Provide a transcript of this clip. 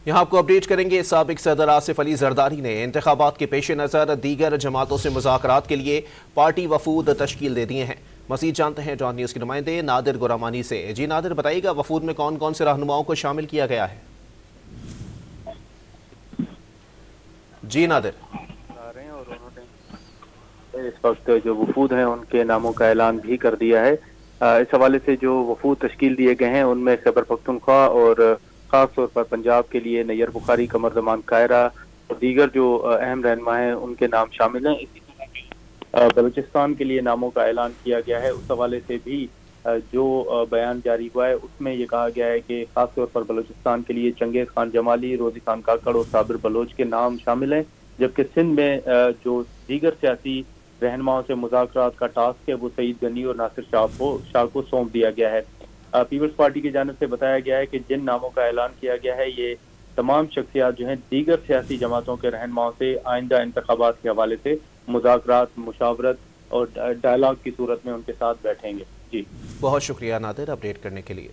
यहाँ आपको अपडेट करेंगे। साबिक सदर आसिफ अली जरदारी ने इंतखाबात के पेश नज़र दीगर जमातों से मुज़ाकरात के लिए पार्टी वफूद तश्कील दे दिए हैं। मज़ीद जानते हैं डॉन न्यूज़ के नुमाइंदे नादिर गुरामानी से। जी नादिर, बताइएगा वफूद में कौन कौन से रहनुमाओं को शामिल किया गया है? जी नादिर। और उन्होंने इस वक्त जो वफूद हैं उनके नामों का ऐलान भी कर दिया है। इस हवाले से जो वफूद तश्कील दिए गए हैं उनमें खैबर पख्तूनख्वा और खास तौर पर पंजाब के लिए नैयर बुखारी, कमर जमान कायरा और दीगर जो अहम रहनुमा हैं उनके नाम शामिल हैं। इसी तरह बलूचिस्तान के लिए नामों का ऐलान किया गया है। उस हवाले से भी जो बयान जारी हुआ है उसमें ये कहा गया है कि खास तौर पर बलूचिस्तान के लिए चंगेज खान जमाली, रोजी खान काकड़ और साबिर बलोच के नाम शामिल हैं, जबकि सिंध में जो दीगर सियासी रहनुमाओं से मुज़ाकरात का टास्क है वो सईद गनी और नासिर शाह को सौंप दिया गया है। पीपल्स पार्टी की जानिब से बताया गया है कि जिन नामों का ऐलान किया गया है ये तमाम शख्सियात जो हैं दीगर सियासी जमातों के रहनुमाओं से आइंदा इंतखाबात के हवाले से मुज़ाकरात, मुशावरत और डायलॉग की सूरत में उनके साथ बैठेंगे। जी बहुत शुक्रिया नादिर अपडेट करने के लिए।